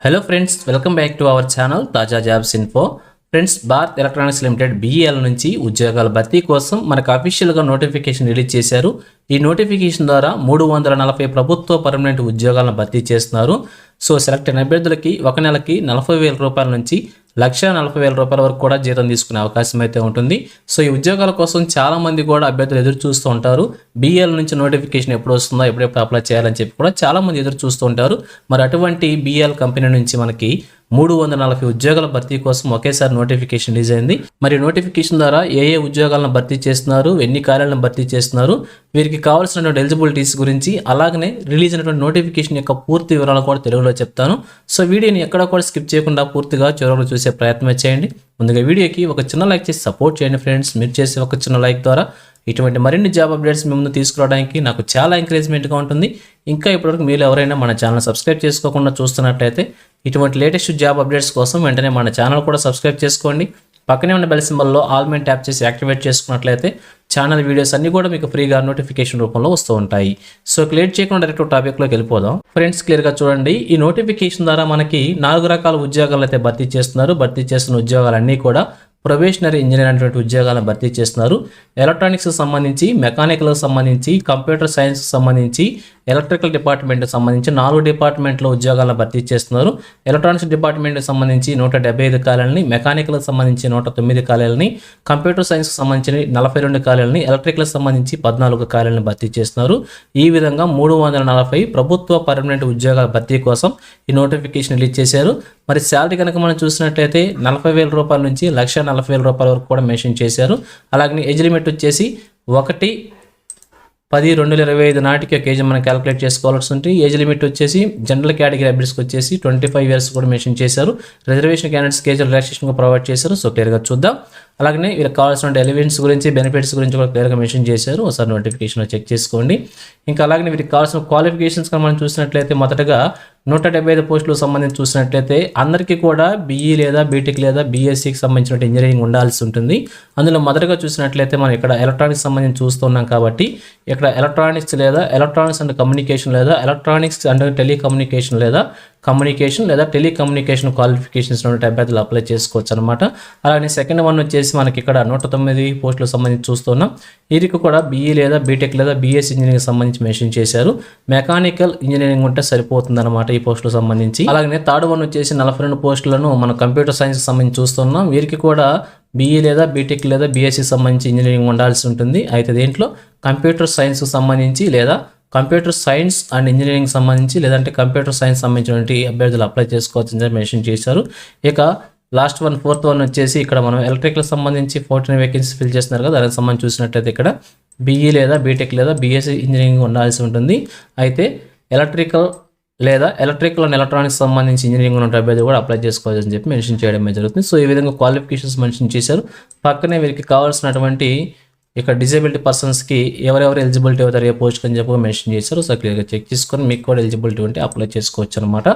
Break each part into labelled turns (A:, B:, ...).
A: Hello friends, welcome back to our channel తాజా jobs info. Friends, Bharat electronics limited BEL నుంచి ఉద్యోగాల భర్తీ కోసం మనకు అఫీషియల్గా నోటిఫికేషన్ రిలీజ్ చేశారు. ఈ నోటిఫికేషన్ ద్వారా 340 ప్రభుత్వ పర్మనెంట్ ఉద్యోగాలను భర్తీ చేస్తున్నారు. సో సెలెక్ట్ అయిన అభ్యర్థులకి ఒక నెలకి 40,000 రూపాయల నుంచి 1,40,000 రూపాయల వరకు కూడా జీతం తీసుకునే అవకాశం అయితే ఉంటుంది. సో ఈ ఉద్యోగాల కోసం చాలామంది కూడా అభ్యర్థులు ఎదురు చూస్తూ ఉంటారు. బీఎల్ నుంచి నోటిఫికేషన్ ఎప్పుడు వస్తుందో, ఎప్పుడెప్పుడు అప్లై చేయాలని చెప్పి కూడా చాలామంది ఎదురు చూస్తూ ఉంటారు. మరి అటువంటి బీఎల్ కంపెనీ నుంచి మనకి 340 ఉద్యోగాల భర్తీ కోసం ఒకేసారి నోటిఫికేషన్ రిలీజ్ అయింది. మరి నోటిఫికేషన్ ద్వారా ఏ ఉద్యోగాలను భర్తీ చేస్తున్నారు, ఎన్ని కార్యాలను భర్తీ చేస్తున్నారు, వీరికి కావాల్సినటువంటి ఎలిజిబిలిటీస్ గురించి, అలాగనే రిలీజ్ అయినటువంటి నోటిఫికేషన్ యొక్క పూర్తి వివరాలు కూడా తెలుగులో చెప్తాను. సో వీడియోని ఎక్కడ కూడా స్కిప్ చేయకుండా పూర్తిగా చివరకు చూసే ప్రయత్నం చేయండి. ముందుగా వీడియోకి ఒక చిన్న లైక్ చేసి సపోర్ట్ చేయండి ఫ్రెండ్స్. మీరు చేసే ఒక చిన్న లైక్ ద్వారా ఇటువంటి మరిన్ని జాబ్ అప్డేట్స్ మీ ముందు తీసుకురావడానికి నాకు చాలా ఎంకరేజ్మెంట్గా ఉంటుంది. ఇంకా ఇప్పటివరకు మీరు ఎవరైనా మన ఛానల్ సబ్స్క్రైబ్ చేసుకోకుండా చూస్తున్నట్లయితే ఇటువంటి లేటెస్ట్ జాబ్ అప్డేట్స్ కోసం వెంటనే మన ఛానల్ కూడా సబ్స్క్రైబ్ చేసుకోండి. పక్కనే ఉన్న బెల్ సింబల్లో ఆల్ మెయిన్ ట్యాప్ చేసి యాక్టివేట్ చేసుకున్నట్లయితే ఛానల్ వీడియోస్ అన్ని కూడా మీకు ఫ్రీగా నోటిఫికేషన్ రూపంలో వస్తూ ఉంటాయి. సో క్లియర్ చేయకుండా డైరెక్ట్ టాపిక్లోకి వెళ్ళిపోదాం. ఫ్రెండ్స్, క్లియర్గా చూడండి. ఈ నోటిఫికేషన్ ద్వారా మనకి 4 రకాల ఉద్యోగాలు అయితే భర్తీ చేస్తున్నారు. భర్తీ చేస్తున్న ఉద్యోగాలన్నీ కూడా ప్రొబేషనరీ ఇంజనీర్ అనేటువంటి ఉద్యోగాలను భర్తీ చేస్తున్నారు. ఎలక్ట్రానిక్స్కి సంబంధించి, మెకానికల్కి సంబంధించి, కంప్యూటర్ సైన్స్కి సంబంధించి, ఎలక్ట్రికల్ డిపార్ట్మెంట్కి సంబంధించి 4 డిపార్ట్మెంట్లో ఉద్యోగాలను భర్తీ చేస్తున్నారు. ఎలక్ట్రానిక్స్ డిపార్ట్మెంట్కి సంబంధించి 175 ఖాళీలని, మెకానికల్కి సంబంధించి 109 ఖాళీలని, కంప్యూటర్ సైన్స్కి సంబంధించి 42 ఖాళీలని, ఎలక్ట్రికల్కి సంబంధించి 14 ఖాళీలను భర్తీ చేస్తున్నారు. ఈ విధంగా 340 ప్రభుత్వ పర్మనెంట్ ఉద్యోగాల భర్తీ కోసం ఈ నోటిఫికేషన్ రిలీజ్ చేశారు. మరి శాలరీ కనుక మనం చూసినట్లయితే 40,000 రూపాయల నుంచి 1,40,000 రూపాయల వరకు కూడా మెన్షన్ చేశారు. అలాగే ఏజ్ లిమిట్ వచ్చేసి 1/10/2025 నాటికి ఒక ఏజ్ మనం క్యాలిక్యులేట్ చేసుకోవాల్సి ఉంటుంది. ఏజ్ లిమిట్ వచ్చేసి జనరల్ కేటగిరీ అభ్యర్థికి వచ్చేసి 25 ఇయర్స్ కూడా మెన్షన్ చేశారు. రిజర్వేషన్ క్యాండిడేట్స్కి ఏజ్ రిలాక్సేషన్ ప్రొవైడ్ చేశారు. సో క్లియర్గా చూద్దాం. అలాగే వీళ్ళకి కావాల్సిన ఎలిమెంట్స్ గురించి, బెనిఫిట్స్ గురించి కూడా క్లియర్గా మెన్షన్ చేశారు. ఒకసారి నోటిఫికేషన్ చెక్ చేసుకోండి. ఇంకా అలాగే వీరికి కావాల్సిన క్వాలిఫికేషన్స్ మనం చూసినట్లయితే మొదటగా 175 పోస్టులకు సంబంధించి చూసినట్లయితే అందరికీ కూడా బీఈ లేదా బీటెక్ లేదా బీఎస్సీకి సంబంధించిన ఇంజనీరింగ్ ఉండాల్సి ఉంటుంది. అందులో మొదటగా చూసినట్లయితే మనం ఇక్కడ ఎలక్ట్రానిక్స్ సంబంధించి చూస్తున్నాం కాబట్టి ఇక్కడ ఎలక్ట్రానిక్స్ లేదా ఎలక్ట్రానిక్స్ అండ్ కమ్యూనికేషన్ లేదా ఎలక్ట్రానిక్స్ అండ్ టెలికమ్యూనికేషన్ లేదా కమ్యూనికేషన్ లేదా టెలికమ్యూనికేషన్ క్వాలిఫికేషన్స్ ఉన్న అభ్యర్థులు అప్లై చేసుకోవచ్చు అనమాట. అలాగే సెకండ్ వన్ వచ్చేసి మనకి ఇక్కడ 109 పోస్టులకు సంబంధించి చూస్తున్నాం. వీరికి కూడా బీఈ లేదా బీటెక్ లేదా బీఎస్సీ ఇంజనీరింగ్ సంబంధించి మెన్షన్ చేశారు. మెకానికల్ ఇంజనీరింగ్ ఉంటే సరిపోతుంది అనమాట ఈ పోస్టులకు సంబంధించి. అలాగే థర్డ్ వన్ వచ్చేసి 42 పోస్టులను మనం కంప్యూటర్ సైన్స్కి సంబంధించి చూస్తున్నాం. వీరికి కూడా బీఈ లేదా బీటెక్ లేదా బీఎస్సీ సంబంధించి ఇంజనీరింగ్ ఉండాల్సి ఉంటుంది. అయితే దీంట్లో కంప్యూటర్ సైన్స్కి సంబంధించి లేదా కంప్యూటర్ సైన్స్ అండ్ ఇంజనీరింగ్ సంబంధించి లేదంటే కంప్యూటర్ సైన్స్ సంబంధించినటువంటి అభ్యర్థులు అప్లై చేసుకోవచ్చని మెన్షన్ చేశారు. ఇక లాస్ట్ వన్ ఫోర్త్ వన్ వచ్చేసి ఇక్కడ మనం ఎలక్ట్రికల్ సంబంధించి 14 వేకెన్సీ ఫిల్ చేస్తున్నారు కదా, దానికి సంబంధించి చూసినట్లయితే ఇక్కడ బీఈ లేదా బీటెక్ లేదా బీఎస్సీ ఇంజనీరింగ్ ఉండాల్సి ఉంటుంది. అయితే ఎలక్ట్రికల్ అండ్ ఎలక్ట్రానిక్స్ సంబంధించి ఇంజనీరింగ్ ఉన్న అభ్యర్థులు కూడా అప్లై చేసుకోవాలని చెప్పి మెన్షన్ చేయడమే జరుగుతుంది. సో ఈ విధంగా క్వాలిఫికేషన్స్ మెన్షన్ చేశారు. పక్కనే వీరికి కావాల్సినటువంటి ఇక్కడ డిజేబిలిటీ పర్సన్స్కి ఎవరెవరు ఎలిజిబిలిటీ అవుతారు ఏ పోస్ట్ అని చెప్పి మెన్షన్ చేశారు. సో క్లియర్గా చెక్ చేసుకొని మీకు కూడా ఎలిజిబిలిటీ ఉంటే అప్లై చేసుకోవచ్చు అనమాట.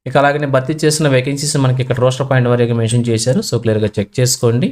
A: ఇక అలాగే భర్తీ చేసిన వేకెన్సీస్ మనకి ఇక్కడ రోస్టర్ పాయింట్ వరకు మెన్షన్ చేశారు. సో క్లియర్గా చెక్ చేసుకోండి.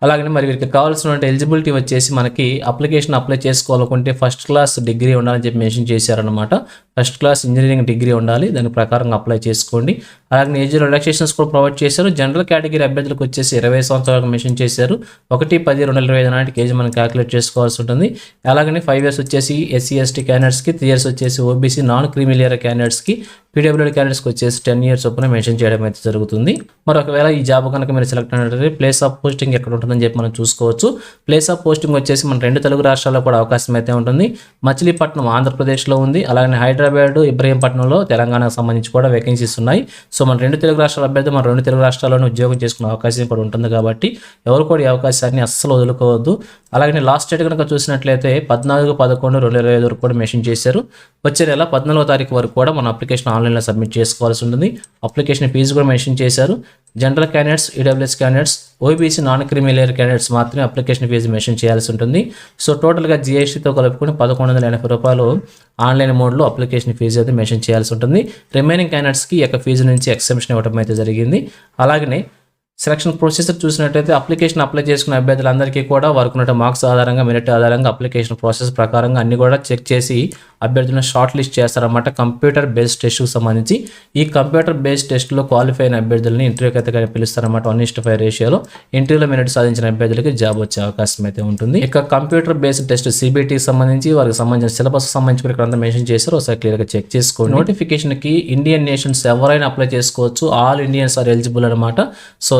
A: అలాగే మరి వీరికి కావాల్సిన ఎలిజిబిలిటీ వచ్చేసి మనకి అప్లికేషన్ అప్లై చేసుకోవాలనుకుంటే ఫస్ట్ క్లాస్ డిగ్రీ ఉండాలని చెప్పి మెన్షన్ చేశారనమాట. ఫస్ట్ క్లాస్ ఇంజనీరింగ్ డిగ్రీ ఉండాలి, దాని ప్రకారంగా అప్లై చేసుకోండి. అలాగే ఏజ్ రిలాక్సేషన్స్ కూడా ప్రొవైడ్ చేశారు. జనరల్ కేటగిరీ అభ్యర్థులకు వచ్చేసి 20 సంవత్సరాలకు మెన్షన్ చేశారు. 1/10/2025 నాటికి ఏజ్ మనం క్యాలిక్యులేట్ చేసుకోవాల్సి ఉంటుంది. అలాగే 5 ఇయర్స్ వచ్చేసి ఎస్సీ ఎస్టీ క్యాండిడేట్స్కి, 3 ఇయర్స్ వచ్చేసి ఓబీసీ నాన్ క్రీమిలియర్ క్యాండిడేట్స్కి, పీడబ్ల్యూడీ క్యాండిడేట్స్కి వచ్చేసి 10 ఇయర్స్ చొప్పున మెన్షన్ చేయడం అయితే జరుగుతుంది. మరి ఒకవేళ ఈ జాబ్ కనుక మీరు సెలెక్ట్ అయినట్లయితే ప్లేస్ ఆఫ్ పోస్టింగ్ ఎక్కడ ఉంటుందని చెప్పి మనం చూసుకోవచ్చు. ప్లేస్ ఆఫ్ పోస్టింగ్ వచ్చేసి మన 2 తెలుగు రాష్ట్రాల్లో కూడా అవకాశం అయితే ఉంటుంది. మచిలీపట్నం ఆంధ్రప్రదేశ్లో ఉంది. అలాగే హైదరాబాద్, ఇబ్రహీంపట్నంలో తెలంగాణకు సంబంధించి కూడా వేకెన్సీస్ ఉన్నాయి. సో మన 2 తెలుగు రాష్ట్రాల అభ్యర్థి మన 2 తెలుగు రాష్ట్రాల్లోనే ఉద్యోగం చేసుకునే అవకాశం కూడా ఉంటుంది కాబట్టి ఎవరు కూడా ఈ అవకాశాన్ని అస్సలు వదులుకోవద్దు. అలాగే లాస్ట్ డేట్ కనుక చూసినట్లయితే 14/11/2025 వరకు కూడా మెన్షన్ చేశారు. వచ్చే నెల 14వ తారీఖు వరకు కూడా మన అప్లికేషన్ ఆన్లైన్లో సబ్మిట్ చేసుకోవాల్సి ఉంటుంది. అప్లికేషన్ ఫీజు కూడా మెన్షన్ చేశారు. General candidates, EWS candidates, OBC non creamy layer candidates మాత్రమే అప్లికేషన్ ఫీజు మెన్షన్ చేయాల్సి ఉంటుంది. సో టోటల్గా జీఎస్టీతో కలుపుకొని 1,180 రూపాయలు ఆన్లైన్ మోడ్లో అప్లికేషన్ ఫీజు అయితే మెన్షన్ చేయాల్సి ఉంటుంది. రిమైనింగ్ క్యాండిడేట్స్కి ఈ యొక్క ఫీజు నుంచి ఎక్సెంప్షన్ ఇవ్వడం అయితే జరిగింది. అలాగనే సెలక్షన్ ప్రొసీజర్ చూసినట్టయితే అప్లికేషన్ అప్లై చేసుకున్న అభ్యర్థులందరికీ కూడా వారికి ఉన్న మార్క్స్ ఆధారంగా మెరిట్ ఆధారంగా అప్లికేషన్ ప్రాసెస్ ప్రకారంగా అన్ని కూడా చెక్ చేసి అభ్యర్థులను షార్ట్ లిస్ట్ చేస్తారన్నమాట. కంప్యూటర్ బేస్డ్ టెస్ట్కు సంబంధించి ఈ కంప్యూటర్ బేస్డ్ టెస్ట్లో క్వాలిఫై అయిన అభ్యర్థులని ఇంటర్వ్యూకి అయితే పిలుస్తారన్నమాట. 1:5 రేషియోలో ఇంటర్వ్యూలో మెరిట్ సాధించిన అభ్యర్థులకి జాబ్ వచ్చే అవకాశం అయితే ఉంటుంది. ఇక కంప్యూటర్ బేస్డ్ టెస్ట్ CBTకి సంబంధించి వారికి సంబంధించిన సిలబస్ సంబంధించి ఇక్కడ అంతా మెన్షన్ చేశారు. ఒకసారి క్లియర్గా చెక్ చేసుకోండి. నోటిఫికేషన్కి ఇండియన్ నేషన్స్ ఎవరైనా అప్లై చేసుకోవచ్చు. ఆల్ ఇండియన్స్ ఆర్ ఎలిజిబుల్ అనమాట. సో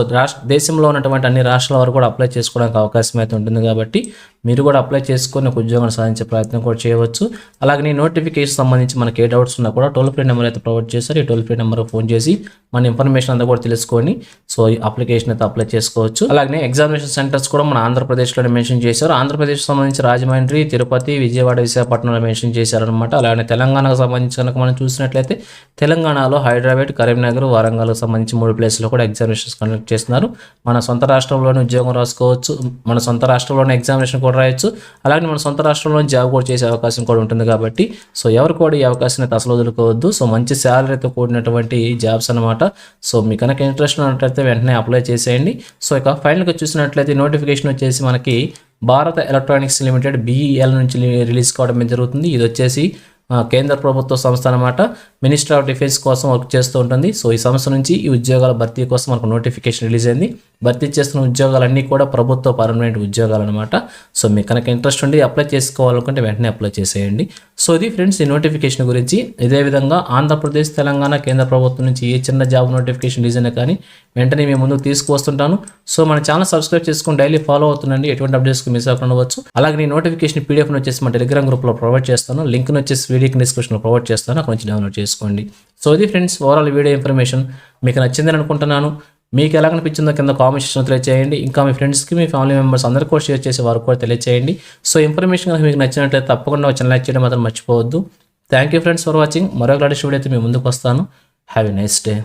A: దేశంలో ఉన్నటువంటి అన్ని రాష్ట్రాల వారు కూడా అప్లై చేసుకోవడానికి అవకాశం అయితే ఉంటుంది. కాబట్టి మీరు కూడా అప్లై చేసుకొని ఒక ఉద్యోగాన్ని సాధించే ప్రయత్నం కూడా చేయవచ్చు. అలాగే నోటిఫికేషన్ సంబంధించి మనకి ఏ డౌట్స్ ఉన్నా కూడా టోల్ ఫ్రీ నెంబర్ అయితే ప్రొవైడ్ చేశారు. ఈ టోల్ ఫ్రీ నెంబర్ ఫోన్ చేసి మన ఇన్ఫర్మేషన్ అంతా కూడా తెలుసుకొని సో ఈ అప్లికేషన్ అయితే అప్లై చేసుకోవచ్చు. అలాగే ఎగ్జామినేషన్ సెంటర్స్ కూడా మన ఆంధ్రప్రదేశ్లోనే మెన్షన్ చేశారు. ఆంధ్రప్రదేశ్ సంబంధించి రాజమండ్రి, తిరుపతి, విజయవాడ, విశాఖపట్నంలో మెన్షన్ చేశారనమాట. అలాగే తెలంగాణకు సంబంధించి కనుక మనం చూసినట్లయితే తెలంగాణలో హైదరాబాద్, కరీంనగర్, వరంగల్కి సంబంధించి 3 ప్లేస్లో కూడా ఎగ్జామినేషన్స్ కండక్ట్ చేస్తున్నారు. మన సొంత రాష్ట్రంలోనే ఉద్యోగం రాసుకోవచ్చు, మన సొంత రాష్ట్రంలోనే ఎగ్జామినేషన్ కూడా రాయొచ్చు. అలాగే మన సొంత రాష్ట్రంలో జాబ్ కూడా చేసే అవకాశం కూడా ఉంటుంది. కాబట్టి సో ఎవరు కూడా ఈ అవకాశాన్ని అయితే అసలు వదులుకోవద్దు. సో మంచి శాలరీతో కూడినటువంటి జాబ్స్ అనమాట. సో మీకు కనుక ఇంట్రెస్ట్ ఉన్నట్లయితే వెంటనే అప్లై చేసేయండి. సో ఇక ఫైనల్గా చూసినట్లయితే నోటిఫికేషన్ వచ్చేసి మనకి భారత ఎలక్ట్రానిక్స్ లిమిటెడ్ BEL నుంచి రిలీజ్ కావడం జరుగుతుంది. ఇది వచ్చేసి కేంద్ర ప్రభుత్వ సంస్థ అనమాట. మినిస్టర్ ఆఫ్ డిఫెన్స్ కోసం వర్క్ చేస్తూ ఉంటుంది. సో ఈ సంస్థ నుంచి ఈ ఉద్యోగాల భర్తీ కోసం మనకు నోటిఫికేషన్ రిలీజ్ అయింది. భర్తీ చేస్తున్న ఉద్యోగాలన్నీ కూడా ప్రభుత్వ పర్మనెంట్ ఉద్యోగాలు అనమాట. సో మీకు కనుక ఇంట్రెస్ట్ ఉండి అప్లై చేసుకోవాలనుకుంటే వెంటనే అప్లై చేసేయండి. సో ఇది ఫ్రెండ్స్ ఈ నోటిఫికేషన్ గురించి. ఇదే విధంగా ఆంధ్రప్రదేశ్, తెలంగాణ, కేంద్ర ప్రభుత్వం నుంచి ఏ చిన్న జాబ్ నోటిఫికేషన్ రిలీజ్ అయినా కానీ వెంటనే మేము ముందుకు తీసుకువస్తుంటాను. సో మన ఛానల్ సబ్స్క్రైబ్ చేసుకుని డైలీ ఫాలో అవుతుండండి. ఎటువంటి అప్డేట్స్కి మిస్ అవ్వకుండా ఉండవచ్చు. అలాగే నేను నోటిఫికేషన్ PDF వచ్చేసి మా టెలిగ్రామ్ గ్రూప్లో ప్రొవైడ్ చేస్తాను. లింక్ వచ్చేసి వీడియోకి డిస్క్రిప్షన్లో ప్రొవైడ్ చేస్తాను. అక్కడ నుంచి డౌన్లోడ్ చేసుకోండి. సో ఇది ఫ్రెండ్స్ ఓవరాల్ వీడియో ఇన్ఫర్మేషన్ మీకు నచ్చిందని అనుకుంటున్నాను. మీకు ఎలా అనిపించిందో కింద కామెంట్ సెక్షన్లో తెలియజేయండి. ఇంకా మీ ఫ్రెండ్స్కి, మీ ఫ్యామిలీ మెంబర్స్ అందరికీ కూడా షేర్ చేసే వారు కూడా తెలియజేయండి. సో ఇన్ఫర్మేషన్ కనుక మీకు నచ్చినట్లయితే తప్పకుండా ఛానల్ లైక్ చేయడం మాత్రం మర్చిపోవద్దు. Thank you friends for watching. మరొక లేటెస్ట్ వీడియో అయితే మీ ముందుకు వస్తాను. Have a nice day.